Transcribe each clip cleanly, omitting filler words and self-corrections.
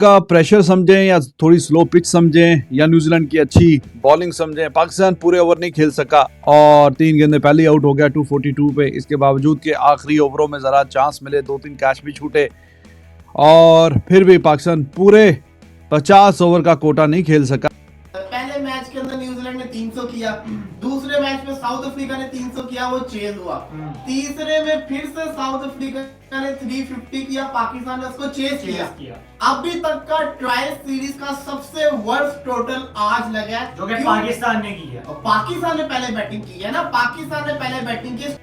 का प्रेशर समझें या थोड़ी स्लो पिच समझें या न्यूजीलैंड की अच्छी बॉलिंग समझें, पाकिस्तान पूरे ओवर नहीं खेल सका और 3 गेंदें पहले आउट हो गया 242 पे। इसके बावजूद के आखिरी ओवरों में ज़रा चांस मिले, 2-3 कैच भी छूटे और फिर भी पाकिस्तान पूरे 50 ओवर का कोटा नहीं खेल सका। पहले मैच के अंदर न्यूजीलैंड ने 300 किया, दूसरे मैच में साउथ अफ्रीका ने 300 किया, वो चेंज हुआ। तीसरे में फिर से साउथ अफ्रीका ने 350 किया, पाकिस्तान ने उसको चेज किया। अभी तक का ट्रायल सीरीज का सबसे वर्स्ट टोटल आज लगा है, जो कि पाकिस्तान ने की है। पाकिस्तान ने पहले बैटिंग की है ना, पाकिस्तान ने पहले बैटिंग की।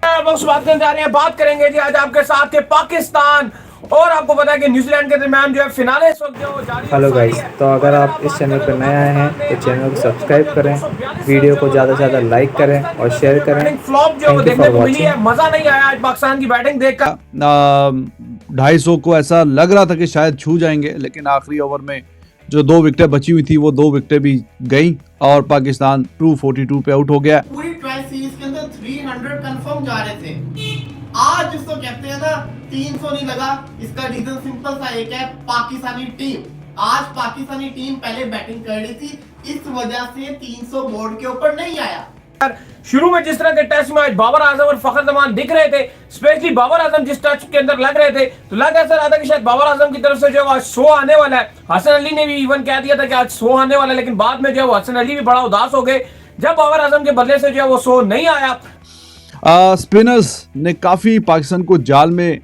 बात करने जा रहे हैं, बात करेंगे जी आज आपके साथ के पाकिस्तान और आपको पता है कि न्यूजीलैंड के दरमियान जो है फिनाले इस वक्त जो जारी है। हेलो गाइस, तो अगर आप इस चैनल पर नए आए हैं तो चैनल को सब्सक्राइब करें, वीडियो को ज़्यादा से ज़्यादा लाइक करें और शेयर करें। फ्लॉप जो देखने को मिली है, मजा नहीं आया आज पाकिस्तान की बैटिंग देखकर। 250 को ऐसा लग रहा था कि शायद छू जाएंगे, लेकिन आखिरी ओवर में जो 2 विकेटें बची हुई थी वो 2 विकेटें भी गई और पाकिस्तान 242 पे आउट हो गया। पूरी ट्रायल सीरीज के अंदर 300 कंफर्म जा रहे थे, आज जिसको कहते हैं ना 300 नहीं लगा। इसका रीजन सिंपल सा एक है, पाकिस्तानी टीम। आज पाकिस्तानी टीम पहले बैटिंग कर रही थी, इस वजह से 300 बोर्ड के ऊपर नहीं आया। शुरू में जिस तरह के टेस्ट में आज बाबर आजम और फखर जमान दिख रहे थे, स्पेशली बाबर आजम जिस टच के अंदर लग रहे थे तो लग ऐसा रहा था कि शायद बाबर आजम की तरफ से जो आज 100 आने वाला है। हसन अली ने भी इवन कह दिया था कि आज 100 आने वाला है, लेकिन बाद में जो है हसन अली भी बड़ा उदास हो गए जब बाबर आजम के बदले से जो है वो 100 नहीं आया। स्पिनर्स ने काफी पाकिस्तान को जाल में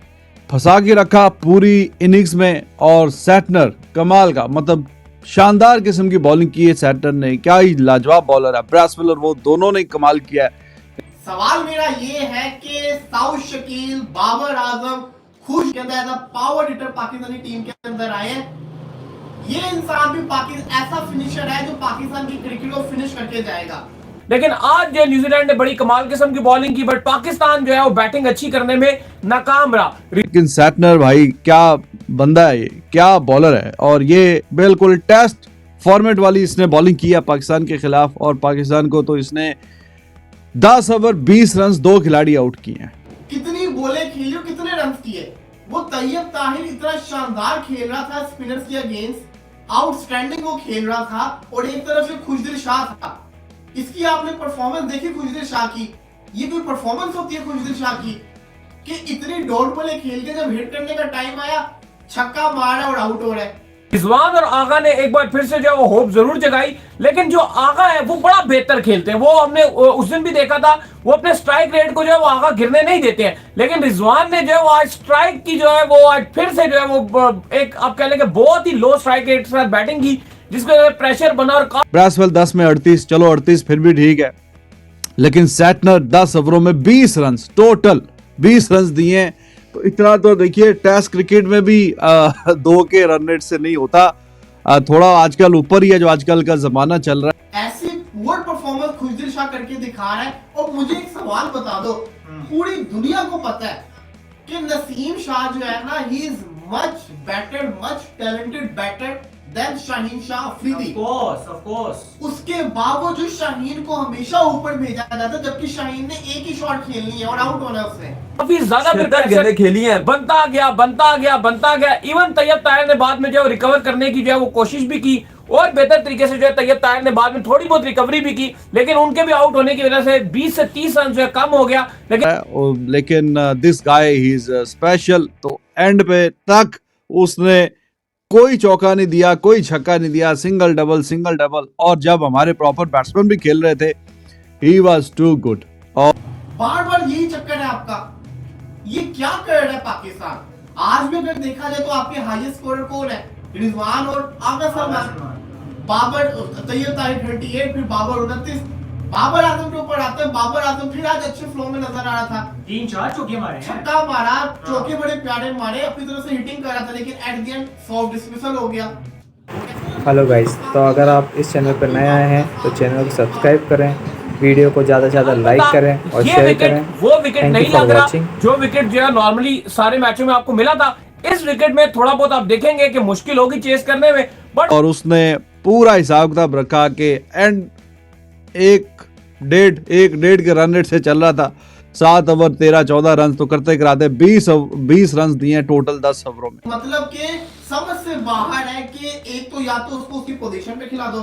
फंसा के रखा पूरी इनिंग्स में और सैटनर कमाल का, मतलब शानदार किस्म की बॉलिंग की है सैटनर ने। क्या ही लाजवाब बॉलर है, ब्रासवेल और वो दोनों ने कमाल किया है। सवाल मेरा ये है कि साउथ शकील, बाबर आजम खुश के अंदर पावर हिटर पाकिस्तानी टीम के अंदर आए हैं। ये इंसान भी पाकिस्तान ऐसा फिनिशर है जो पाकिस्तान की क्रिकेट को फिनिश करके जाएगा। लेकिन आज जो न्यूजीलैंड ने बड़ी कमाल किस्म की बॉलिंग की, बट पाकिस्तान जो है वो बैटिंग अच्छी करने में नाकाम रहा। लेकिन सैटनर भाई क्या बंदा है, ये क्या बॉलर है और ये बिल्कुल टेस्ट फॉर्मेट वाली इसने बॉलिंग की है पाकिस्तान के खिलाफ और पाकिस्तान को तो इसने 10 ओवर 20 रन 2 खिलाड़ी आउट किए हैं। कितनी बोले खेली और कितने रन किए। वो तैयब ताहिर इतना शानदार खेल रहा था स्पिनर्स के अगेंस्ट, आउटस्टैंडिंग वो खेल रहा था और एक तरफ से खुशदिल शाह था। इसकी आपने परफॉर्मेंस देखी खुशदिल शाह की, ये कोई परफॉर्मेंस होती है खुशदिल शाह की कि इतनी डॉट बॉलें खेल के जब हिट करने का टाइम आया छक्का मारा और आउट हो रहा है। रिजवान और आगा ने एक बार फिर से जो है वो होप जरूर जगाई, लेकिन जो आगा है वो बड़ा बेहतर खेलते हैं। वो हमने उस दिन भी देखा था, वो अपने स्ट्राइक रेट को जो है वो आगा गिरने नहीं देते हैं, लेकिन रिजवान ने जो है वो आज स्ट्राइक की जो है वो आज फिर से जो है वो एक आप कह लेंगे बहुत ही लो स्ट्राइक रेट के साथ बैटिंग की, जिसके प्रेशर बना। और ब्रासवेल 10 में 38, चलो 38 फिर भी ठीक है, लेकिन सैटनर 10 ओवरों में 20 रन, टोटल 20 रन दिए। तो इतना तो देखिए टेस्ट क्रिकेट में भी 2 के रन रेट से नहीं होता, थोड़ा आजकल ऊपर ही है जो आजकल का जमाना चल रहा है। ऐसी पुअर परफॉर्मेंस खुशदिल शाह करके दिखा रहा है। और मुझे एक सवाल बता दो, पूरी दुनिया को पता है कि नसीम शाह जो है ना, he is much better, much talented better than Shaheen Shah Afridi. Of course. उसके बावजूद शाहीन को हमेशा ऊपर भेजा जाता, जबकि शाहीन ने एक ही शॉट खेलनी है और आउट होना है उसने। काफी ज्यादा गेंदें खेली हैं, बनता गया। इवन तैयब ताहिर ने बाद में जो रिकवर करने की जो है वो कोशिश भी की और बेहतर तरीके से जो है तैयब ताहिर ने बाद में थोड़ी बहुत रिकवरी भी की, लेकिन उनके भी आउट होने की वजह से 20 से 30 रन जो है कम हो गया। लेकिन this guy he is special. तो एंड पे तक उसने कोई चौका नहीं दिया, कोई छक्का नहीं दिया, सिंगल डबल। और जब हमारे प्रॉपर बैट्समैन भी खेल रहे थे, ही वाज टू गुड। और बार यही चक्कर है आपका, ये क्या कर रहा है पाकिस्तान। आज भी अगर देखा जाए तो आपके हाईएस्ट स्कोरर कौन है, रिजवान और आगा सलमान। बाबर तैयब ताहिर 38, फिर बाबर 29, बाबर आजम के ऊपर आते हैं। बाबर आजम फिर आज अच्छे फ्लो में नजर आ रहा था, 3-4 चौके मारे, छक्का मारा, चौके बड़े प्यारे मारे, अपनी तरफ से हिटिंग कर रहा था, लेकिन at the end soft dismissal हो गया। हेलो गाइस, तो अगर आप इस चैनल पर नए आए हैं तो चैनल को सब्सक्राइब करें, वीडियो को ज़्यादा से ज़्यादा लाइक करें और शेयर करें। वो विकेट नहीं लग रहा जो विकेट जो है नॉर्मली सारे मैचों में आपको मिला था। इस विकेट में थोड़ा बहुत आप देखेंगे कि मुश्किल होगी चेस करने में, बट और उसने पूरा हिसाब किताब रखा कि एंड एक डेढ़ के रन रेट से चल रहा था, 7 ओवर 13-14 रन तो करते कराते 20 रन दिए टोटल 10 ओवरों में। मतलब कि समझ से बाहर है कि एक तो या तो उसको उसकी पोजीशन पे खिला दो,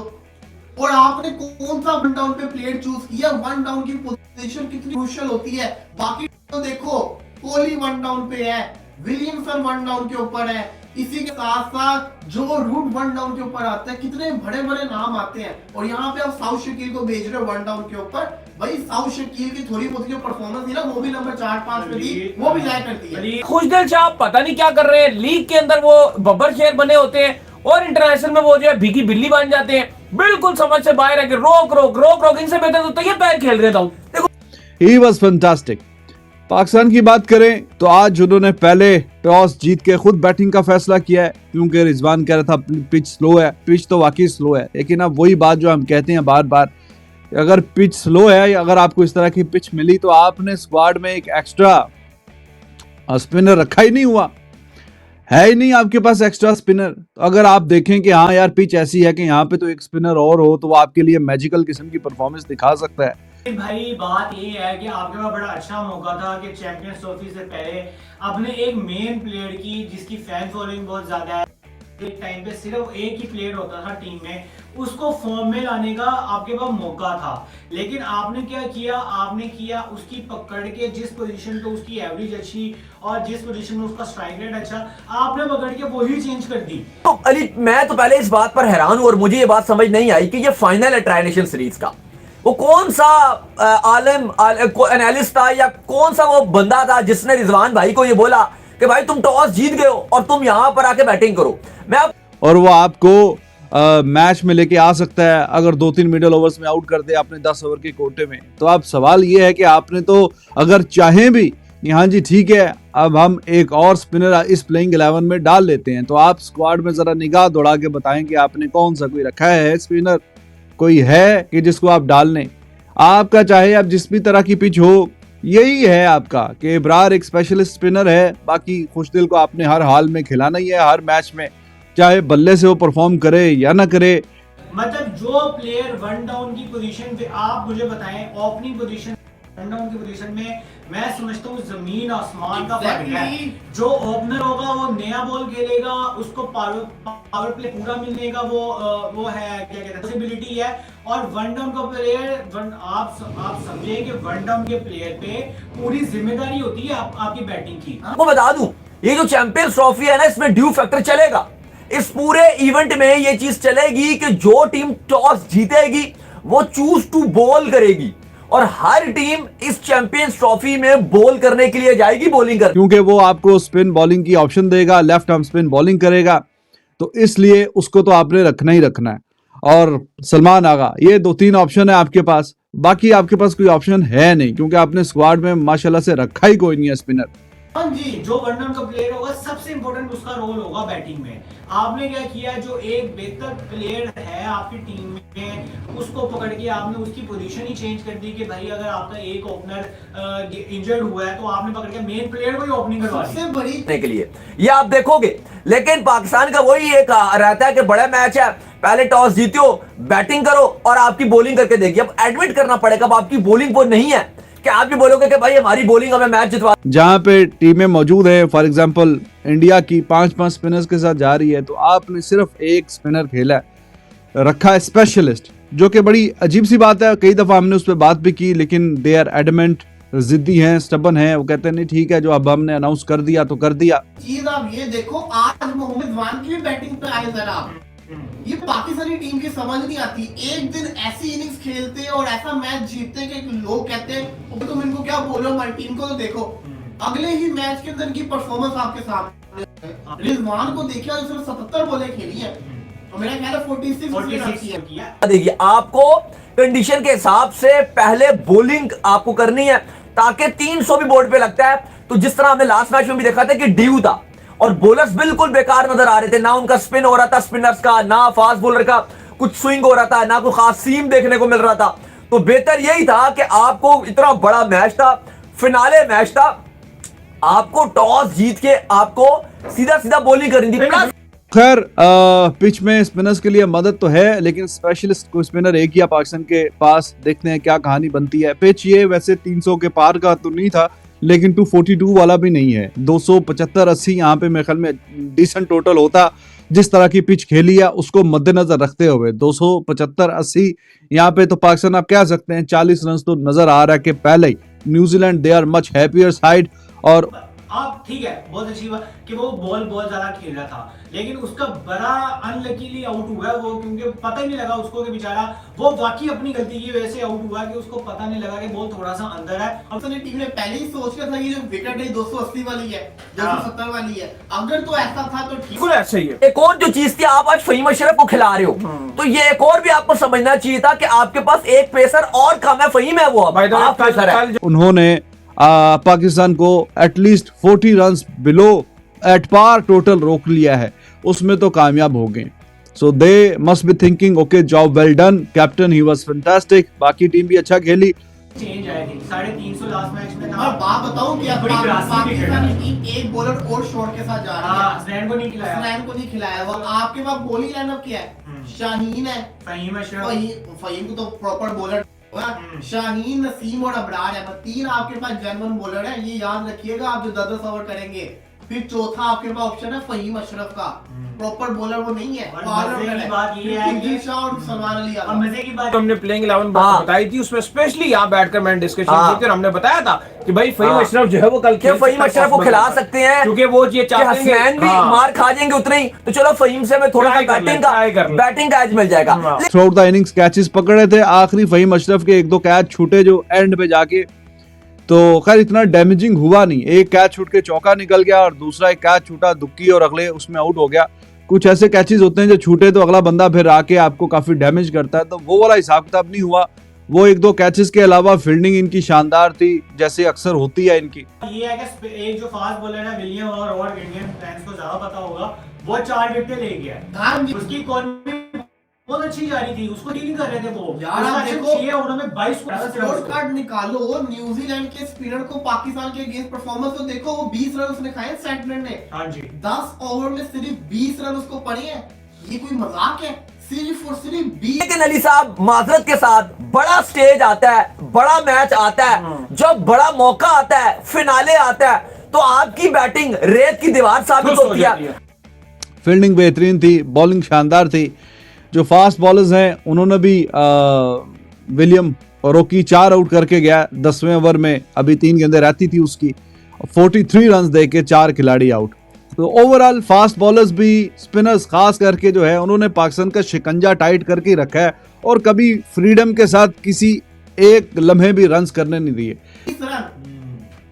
और आपने कौन सा वन डाउन पे प्लेयर चूज किया। वन डाउन की पोजीशन कितनी क्रूशियल होती है। बाकी तो देखो, कोहली वन डाउन पे है, विलियमसन वन डाउन के ऊपर है, इसी के साथ साथ जो रूट वन डाउन के ऊपर आते हैं, कितने बड़े बड़े नाम आते हैं। और यहाँ पे आप साउथ शकील को भेज रहे हो वन डाउन के ऊपर। भाई साउथ शकील की थोड़ी बहुत जो परफॉर्मेंस थी ना, वो भी नंबर 4-5 पे थी, वो भी जाया करती है। खुशदिल शाह पता नहीं क्या कर रहे हैं, लीग के अंदर वो बब्बर शेर बने होते हैं और इंटरनेशनल में वो जो है भीगी बिल्ली बन जाते हैं। बिल्कुल समझ से बाहर है कि रोक रोक रोक रोक, इनसे बेहतर तो ये पैर खेल रहे था। देखो ही वॉज फैंटास्टिक। पाकिस्तान की बात करें तो आज उन्होंने पहले टॉस जीत के खुद बैटिंग का फैसला किया है, क्योंकि रिजवान कह रहा था पिच स्लो है। पिच तो वाकई स्लो है, लेकिन अब वही बात जो हम कहते हैं बार बार, अगर पिच स्लो है या अगर आपको इस तरह की पिच मिली तो आपने स्क्वाड में एक एक्स्ट्रा स्पिनर रखा ही नहीं हुआ है, ही नहीं आपके पास एक्स्ट्रा स्पिनर। तो अगर आप देखें कि हाँ यार पिच ऐसी है कि यहाँ पे तो एक स्पिनर और हो तो वो आपके लिए मैजिकल किस्म की परफॉर्मेंस दिखा सकता है। भाई बात ये है कि आपके पास बड़ा अच्छा मौका था कि चैंपियंस ट्रॉफी से पहले आपने एक मेन प्लेयर की जिसकी फैन फॉलोइंग बहुत ज्यादा है, एक टाइम पे सिर्फ एक ही प्लेयर होता था टीम में, उसको फॉर्म में लाने का आपके पास मौका था। लेकिन आपने क्या किया, आपने किया उसकी पकड़ के जिस पोजीशन पे उसकी एवरेज अच्छी और जिस पोजीशन में उसका स्ट्राइक रेट अच्छा, आपने पकड़ के वही चेंज कर दी। तो अली मैं तो पहले इस बात पर हैरान हूं और मुझे ये बात समझ नहीं आई कि ये फाइनल है ट्राई नेशन सीरीज का, वो कौन सा आलम एनालिस्ट था या कौन सा वो बंदा था जिसने रिजवान भाई को ये बोला कि भाई तुम टॉस जीत गए हो और तुम यहां पर आके बैटिंग करो। और वो आपको मैच में लेके आ सकता है अगर 2-3 मिडल ओवर्स में आउट कर दे आपने 10 ओवर के कोटे में। तो अब सवाल ये है कि आपने तो अगर चाहें भी कि हाँ जी ठीक है अब हम एक और स्पिनर इस प्लेइंग 11 में डाल लेते हैं, तो आप स्क्वाड में जरा निगाह दौड़ा के बताएं कि आपने कौन सा कोई रखा है स्पिनर, कोई है कि जिसको आप डाल लें। आपका चाहे आप जिस भी तरह की पिच हो, यही है आपका कि इब्रार एक स्पेशलिस्ट स्पिनर है, बाकी खुशदिल को आपने हर हाल में खिलाना ही है, हर मैच में, चाहे बल्ले से वो परफॉर्म करे या ना करे। मतलब जो प्लेयर वन डाउन की पोजीशन पे, आप मुझे बताएं ओपनिंग पोजीशन वन डाउन की पोजीशन में, मैं समझता हूँ जमीन आसमान का फर्क है। जो ओपनर होगा वो नया बॉल खेलेगा, उसको पावर प्ले पूरा मिलने का वो है क्या कहते हैं पॉसिबिलिटी है। और वन डाउन का प्लेयर आप समझे कि वन डाउन के प्लेयर पे पूरी जिम्मेदारी होती है आपकी बैटिंग की। आपको बता दूं ये जो चैंपियंस ट्रॉफी है ना, इसमें ड्यू फैक्टर चलेगा। इस पूरे इवेंट में ये चीज चलेगी कि जो टीम टॉस जीतेगी वो चूज टू बॉल करेगी और हर टीम इस चैंपियंस ट्रॉफी में बॉल करने के लिए जाएगी बॉलिंग कर, क्योंकि वो आपको स्पिन बॉलिंग की ऑप्शन देगा, लेफ्ट आर्म स्पिन बॉलिंग करेगा, तो इसलिए उसको तो आपने रखना ही रखना है। और सलमान आगा, ये 2-3 ऑप्शन है आपके पास, बाकी आपके पास कोई ऑप्शन है नहीं, क्योंकि आपने स्क्वाड में माशाल्लाह से रखा ही कोई नहीं है स्पिनर। हाँ जी, जो वन डाउन का प्लेयर होगा सबसे इंपॉर्टेंट उसका रोल होगा बैटिंग में। आपने क्या किया, जो एक बेहतर प्लेयर है आपकी टीम में उसको पकड़ के आपने उसकी पोजीशन ही चेंज कर दी कि भाई अगर आपका एक ओपनर इंजर्ड हुआ है तो आपने पकड़ के मेन प्लेयर को ही ओपनिंग करवा दी। सबसे बड़ी के लिए ये आप देखोगे। लेकिन पाकिस्तान का वही एक रहता है कि बड़ा मैच है, पहले टॉस जीतो, बैटिंग करो और आपकी बॉलिंग करके देखिए। अब एडमिट करना पड़ेगा, अब आपकी बॉलिंग वो नहीं है कि आप भी बोलोगे कि भाई हमारी बॉलिंग हमें मैच जितवा। जहां पे टीमें मौजूद है, फॉर एग्जांपल इंडिया की 5-5 स्पिनर्स के साथ जा रही है, तो आपने सिर्फ एक स्पिनर खेला है, रखा है स्पेशलिस्ट, जो कि बड़ी अजीब सी बात है। कई दफा हमने उस पर बात भी की, लेकिन दे आर एडमेंट, जिद्दी हैं, स्टबन हैं, वो कहते हैं नहीं ठीक है जो अब हमने अनाउंस कर दिया तो कर दिया। चीज आप ये देखो, आज मोहम्मद वान की भी बैटिंग पे आए जरा आप, ये पाकिस्तानी टीम की समझ नहीं आती। एक दिन ऐसी इनिंग्स खेलते और ऐसा मैच जीतते कि लोग कहते हैं तुम इनको क्या बोल रहे हो, हमारी टीम को तो देखो। अगले ही मैच के अंदर इनकी परफॉर्मेंस आपके सामने, रिजवान को देखिए उसने 77 बॉलें खेली है और मेरा ख्याल है 46 किया। देखिए आपको कंडीशन के हिसाब से पहले बॉलिंग आपको करनी है ताकि 300 भी बोर्ड पे लगता है। तो जिस तरह हमने लास्ट मैच में भी देखा था कि ड्यू था और बॉलर्स बिल्कुल बेकार नजर आ रहे थे, ना उनका स्पिन हो रहा था स्पिनर्स का, ना फास्ट बॉलर का कुछ स्विंग हो रहा था, ना कोई खास सीम देखने को मिल रहा था। तो बेहतर यही था कि आपको इतना बड़ा मैच था, फिनाले मैच था, आपको टॉस जीत के आपको सीधा सीधा बॉलिंग करनी थी। प्लस खैर पिच में स्पिनर्स के लिए मदद तो है, लेकिन स्पेशलिस्ट को स्पिनर एक ही है पाकिस्तान के पास। देखते हैं क्या कहानी बनती है। पिच ये वैसे 300 के पार का तो नहीं था, लेकिन 242 वाला भी नहीं है। 275-80 यहाँ पे मेरे ख्याल में डिसेंट टोटल होता। जिस तरह की पिच खेली है उसको मद्देनजर रखते हुए 275-80 यहाँ पे तो पाकिस्तान आप कह सकते हैं 40 रन तो नजर आ रहा है कि पहले ही New Zealand they are much happier side. और आप ठीक है, बहुत अच्छी बात कि वो बॉल बहुत ज्यादा खेल रहा था, लेकिन उसका बड़ा अनलकीली आउट हुआ वो, क्योंकि पता ही नहीं लगा उसको कि बेचारा वो वाकई अपनी गलती की वजह से आउट हुआ कि उसको पता नहीं लगा कि बॉल थोड़ा सा अंदर है। अब टीम ने पहले ही सोच लिया था ये जो विकेट है 280 वाली है, 270 वाली है। अगर तो ऐसा था तो ठीक, बिल्कुल ऐसा ही है। एक और जो चीज थी, आप आज फहीम अशरफ को खिला रहे हो, तो ये एक और भी आपको समझना चाहिए था कि आपके पास एक पेसर और कम है, फहीम है वो, भाई आप पेसर है। उन्होंने पाकिस्तान को at least 40 runs below at par total रोक लिया है, उसमें तो कामयाब हो गए। So they must be thinking okay job well done captain, he was fantastic. बाकी टीम भी अच्छा खेली। चेंज आई थी 350 लास्ट मैच में था। और बात बताऊं कि बड़ी पाकिस्तानी टीम एक बॉलर और शॉट के साथ जा रही है। स्नैन को नहीं खिलाया, स्नैन को नहीं खिलाया। वो आपके पास बॉलिंग लाइनअप क्या है? शाहीन है, फहीम अशरफ, फहीम को तो प्रॉपर बॉलर, शाहीन, नसीम और अबरार है। तीन आपके पास जर्मन बॉलर है, ये याद रखिएगा आप जो 10-10 ओवर करेंगे। फिर चौथा आपके पास ऑप्शन है फहीम अशरफ का, प्रॉपर बॉलर वो नहीं है, मजे की बात ये है कि और सलमान अली और मजे की बात, हमने प्लेइंग 11 हाँ। बताई थी, उसमें स्पेशली यहाँ बैठकर मैंने डिस्कशन हाँ। की थी और हमने बताया था कि भाई फहीम हाँ। अशरफ जो है वो कल क्या फहीम अशरफ को खिला सकते हैं, क्योंकि वो ये चाहते हैं कि- हसनैन भी हाँ। मार खा जाएंगे उतने ही, तो चलो फहीम से हमें थोड़ा सा ट्राई कर ले, बैटिंग का एज मिल जाएगा। हाँ। Through out the innings catches पकड़े थे, आखिरी फहीम अशरफ के 1-2 कैच छूटे जो एंड पे जाके, तो खैर इतना डैमेजिंग हुआ नहीं। एक कैच छूट के चौका निकल गया और दूसरा एक कैच छूटा दुक्की और अगले उसमें आउट हो गया। कुछ ऐसे कैचेस होते हैं जो छूटे तो अगला बंदा फिर आके आपको काफी डैमेज करता है, तो वो वाला हिसाब किताब नहीं हुआ। वो 1-2 कैचेस के अलावा फील्डिंग इनकी शानदार थी, जैसे अक्सर होती है इनकी। ये है कि एक जो फास्ट बॉलर है विलियम और इंडियन फैंस को ज्यादा पता होगा, वो 4 विकेटें ले गया। उसकी इकॉनमी बहुत अच्छी जा रही थी, उसको डीलिंग कर रहे थे वो यार। आप देखो 6 ओवरों में 22 स्कोर कार्ड निकालो न्यूजीलैंड के स्पिनर को पाकिस्तान के अगेंस्ट परफॉर्मेंस तो देखो, वो 20 रन उसने खाए सैटलैंड ने। हाँ जी, 10 ओवर में सिर्फ 20 रन उसको पड़े हैं, ये कोई मजाक है? सिर्फ और सिर्फ 20। लेकिन अली साहब माजरत के साथ, बड़ा स्टेज आता है, बड़ा मैच आता है, जब बड़ा मौका आता है, फिनाले आता है, तो आपकी बैटिंग रेत की दीवार साबित होती है। फील्डिंग बेहतरीन थी, बॉलिंग शानदार थी। जो फास्ट बॉलर्स हैं उन्होंने भी विलियम रोकी 4 आउट करके गया 10वें ओवर में, अभी 3 गेंदें रहती थी उसकी, 43 रन दे के 4 खिलाड़ी आउट। तो ओवरऑल फास्ट बॉलर्स भी, स्पिनर्स खास करके जो है उन्होंने पाकिस्तान का शिकंजा टाइट करके रखा है और कभी फ्रीडम के साथ किसी एक लम्हे भी रन्स करने नहीं दिए। 20 रन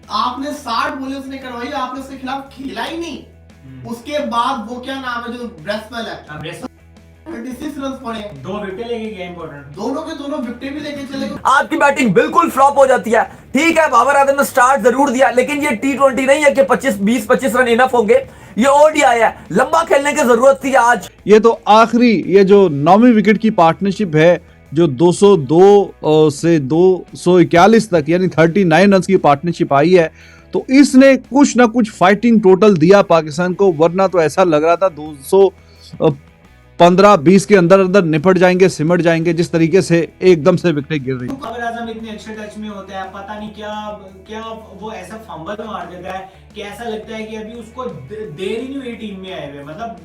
आपने 60 बॉलर्स ने करवाई, आपने उसके खिलाफ खेला ही नहीं। उसके बाद वो क्या नाम है जो ब्रेसवेल है, 26 रन पड़े, 2 विकेट लेके गए इंपॉर्टेंट, दोनों के दोनों विकेट भी लेके चले गए। आपकी बैटिंग बिल्कुल फ्लॉप हो जाती है। ठीक है, बाबर आजम ने स्टार्ट जरूर दिया, लेकिन ये T20 नहीं है कि 20-25 रन इनफ होंगे। ये ODI है, लंबा खेलने की जरूरत थी आज। ये तो आखिरी, ये जो 9वीं विकेट की पार्टनरशिप है जो 202 से 241 तक यानी 39 रन की पार्टनरशिप आई है, तो इसने कुछ ना कुछ फाइटिंग टोटल दिया पाकिस्तान को, वरना तो ऐसा लग रहा था 215-20 के अंदर अंदर निपट जाएंगे, सिमट जाएंगे, जिस तरीके से एकदम से विकेट गिर रही। बाबर आजम इतने अच्छे टच में होता है, पता नहीं क्या वो ऐसा फंबल मार देता है कि ऐसा लगता है कि अभी उसको देर ही नहीं हुई टीम में आए हुए, मतलब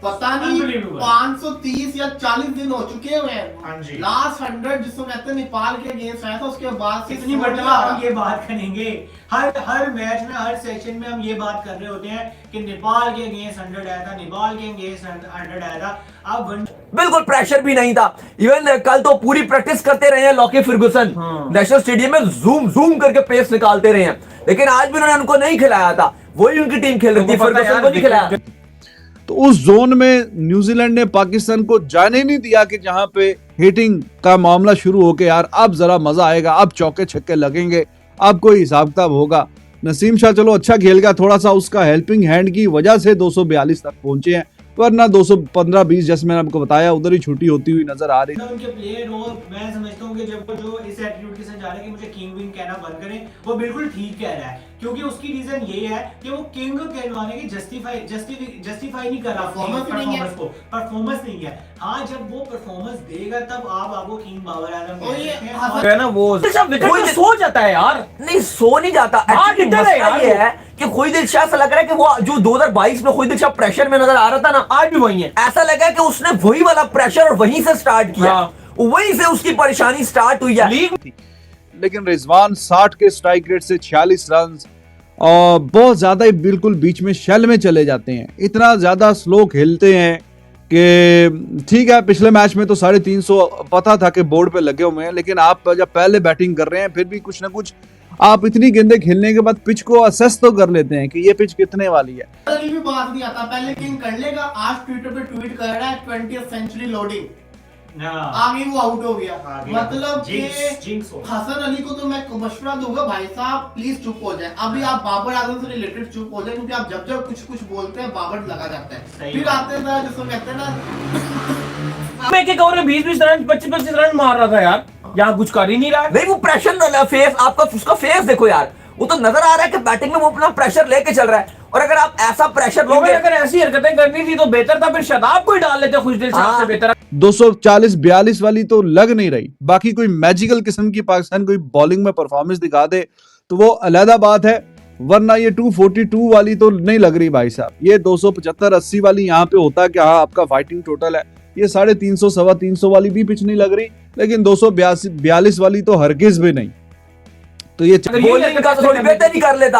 पता नहीं Unbelievable। 530 या 40 दिन हो चुके हुए हाँ हैं। जी। लास्ट 100 जिसको कहते हैं नेपाल के अगेंस्ट आया था, उसके बाद से इतनी मरतबा हम ये बात करेंगे, हर मैच में, हर सेशन में हम ये बात कर रहे होते हैं कि नेपाल के अगेंस्ट 100 आया था, नेपाल के अगेंस्ट 100 आया था। अब बिल्कुल प्रेशर भी नहीं था। इवन कल तो पूरी प्रैक्टिस करते रहे हैं लॉकी फर्गुसन, नेशनल स्टेडियम में जूम करके पेस निकालते रहे हैं, लेकिन आज भी उन्होंने उनको नहीं खिलाया था। वही उनकी टीम खेल रही थी, फर्गुसन को नहीं खिलाया। तो उस जोन में न्यूजीलैंड ने पाकिस्तान को जाने नहीं दिया कि जहां पे हिटिंग का मामला शुरू हो के यार अब जरा मजा आएगा, अब चौके छक्के लगेंगे, अब कोई हिसाब किताब होगा। नसीम शाह चलो अच्छा खेल गया, थोड़ा सा उसका हेल्पिंग हैंड की वजह से 242 तक पहुंचे हैं, वरना 215-20 जैसे मैंने आपको बताया उधर ही छुट्टी होती हुई नजर आ रही। उनके प्लेयर हो, मैं समझता हूँ कि जब वो जो इस एटीट्यूड के साथ जा रहे हैं कि मुझे किंग विंग कहना बंद करें, वो बिल्कुल ठीक कह रहा है, क्योंकि उसकी रीजन ये है कि वो किंग कहलवाने की जस्टिफाई नहीं कर रहा परफॉर्मेंस को, परफॉर्मेंस नहीं है। हाँ, जब वो परफॉर्मेंस देगा तब आप आपको किंग बाबर आजम कह सकते हैं। है ना वो विकेट पे सो जाता है यार, नहीं सो नहीं जाता। हाँ, Actually इधर है मसला यार ये वो। है कि खुईदिल शाह से लग रहा है कि वो जो 2022 में खुईदिल शाह प्रेशर में नजर आ रहा था ना, आज भी वही है। ऐसा लगा कि उसने वही वाला प्रेशर और वहीं से स्टार्ट किया, हाँ। वहीं से उसकी परेशानी स्टार्ट हुई है। लीग लेकिन रिजवान 60 के स्ट्राइक रेट से 46 रन और बहुत ज्यादा ही बिल्कुल बीच में शेल में चले जाते हैं, इतना ज्यादा स्लो खेलते हैं कि ठीक है। पिछले मैच में तो 350 पता था कि बोर्ड पे लगे हुए हैं, लेकिन आप जब पहले बैटिंग कर रहे हैं फिर भी कुछ ना कुछ आप इतनी गेंदें खेलने के बाद पिच को असेस तो कर लेते हैं कि ये पिच कितने वाली है। अली भी बात नहीं आता, पहले किंग कर लेगा, आज ट्विटर पे ट्वीट कर रहा है 20th सेंचुरी लोडिंग, आगे वो आउट हो गया। मतलब जिंक्स हो। हसन अली को तो मैं मशवरा दूंगा, भाई साहब प्लीज चुप हो जाए। अभी आप बाबर आजम से रिलेटेड चुप हो जाए, क्योंकि आप जब जब कुछ बोलते हैं बाबर लगा जाता है। फिर आते हैं जिसको कहते हैं ना, एक ओवर में 20-20 रन 25-25 रन मार रहा था यार, यहाँ कुछ कर ही नहीं रहा है। नहीं वो प्रेशर फेस, आपका उसका फेस देखो यार, वो तो नजर आ रहा है कि बैटिंग में वो अपना प्रेशर लेके चल रहा है। और अगर आप ऐसा प्रेशर लोगे, अगर ऐसी हरकतें करनी थी तो बेहतर था फिर शादाब को ही डाल लेते खुशदिल साहब से बेहतर। 240-42 वाली तो लग नहीं रही, बाकी कोई मैजिकल किस्म की पाकिस्तान कोई बॉलिंग में परफॉर्मेंस दिखा दे तो वो अलहदा बात है, वरना ये 242 वाली तो नहीं लग रही भाई साहब। ये 275-80 वाली यहाँ पे होता है कि हाँ आपका फाइटिंग टोटल है। ये 350 325 वाली भी पिच नहीं लग रही, लेकिन 242 वाली तो हरगिज भी नहीं। तो ये बॉलिंग का तो थोड़ी बेहतर ही कर लेता,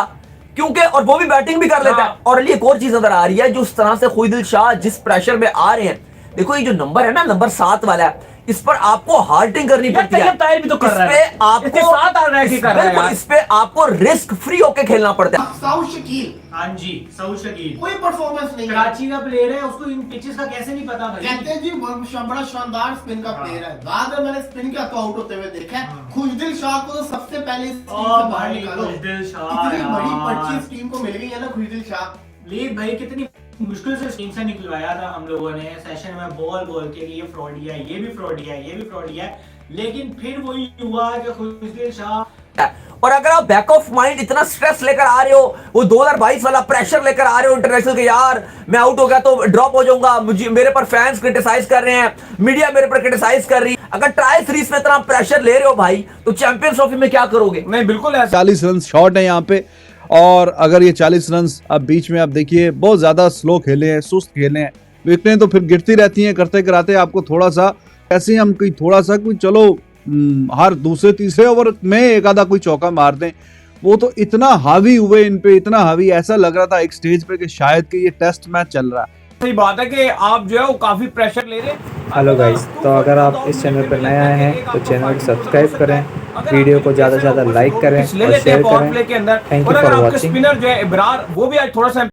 क्योंकि और वो भी बैटिंग भी कर लेता है। और अली एक और चीज नजर आ रही है, जो उस तरह से खुईदिल शाह जिस प्रेशर में आ रहे हैं, देखो ये जो नंबर है ना, नंबर 7 वाला है, इस पर आपको हार्टिंग करनी पड़ती है। ताहिर भी तो कर रहा है, इस पे आपको 7 आ रहा है कि कर रहा है यार। इस पे आपको रिस्क फ्री होके खेलना पड़ता है। साउथ शकील, हाँ जी, सऊद शकील कोई परफॉर्मेंस नहीं है। कराची का प्लेयर है, उसको इन पिचेस का कैसे नहीं पता भाई। कहते हैं जी बड़ा शानदार स्पिन का प्लेयर है, बाद में मैंने स्पिन का तो आउट होते हुए देखा है। खुशदिल शाह को तो सबसे पहले इस टीम से बाहर निकालो। खुशदिल शाह इतनी बड़ी यार। पर्ची इस टीम को मिल गई है ना खुशदिल शाह। लीग भाई कितनी मुश्किल से टीम से निकलवाया था हम लोगों ने सेशन में बोल के कि ये फ्रॉडिया है, ये भी फ्रॉडिया है, ये भी फ्रॉडिया है, लेकिन फिर वही हुआ कि खुशदिल शाह। और अगर आप बैक ऑफ माइंड इतना स्ट्रेस लेकर आ रहे हो, वो 2022 वाला प्रेशर लेकर आ रहे हो इंटरनेशनल के, यार मैं आउट हो गया तो ड्रॉप हो जाऊंगा, मुझे मेरे पर फैंस क्रिटिसाइज कर रहे हैं, मीडिया मेरे पर क्रिटिसाइज कर रही है, अगर ट्रायल सीरीज में इतना प्रेशर ले रहे हो भाई, तो चैंपियंस ट्रॉफी में क्या करोगे? नहीं बिल्कुल ऐसा। 40 रन शॉर्ट है यहाँ पे, और अगर ये 40 रन अब बीच में आप देखिए बहुत ज्यादा स्लो खेले हैं, सुस्त खेले हैं, विकेटें तो फिर गिरती रहती हैं करते कराते। आपको थोड़ा सा ऐसे हम कोई थोड़ा सा कोई चलो हर दूसरे तीसरे ओवर में एक आधा कोई चौका मार दें, वो तो इतना हावी हुए इन पे, इतना हावी, ऐसा लग रहा था एक स्टेज पे कि शायद कि ये टेस्ट मैच चल रहा है। सही बात है कि आप जो है वो काफी प्रेशर ले रहे हैं। हेलो गाइस, तो अगर आप इस चैनल पर नए आए हैं तो चैनल को सब्सक्राइब करें, वीडियो को ज़्यादा से ज़्यादा लाइक करें और शेयर करें। के अंदर थैंक और यू अगर फॉर आपके वॉचिंग। स्पिनर जो है इब्रार, वो भी आज थोड़ा सा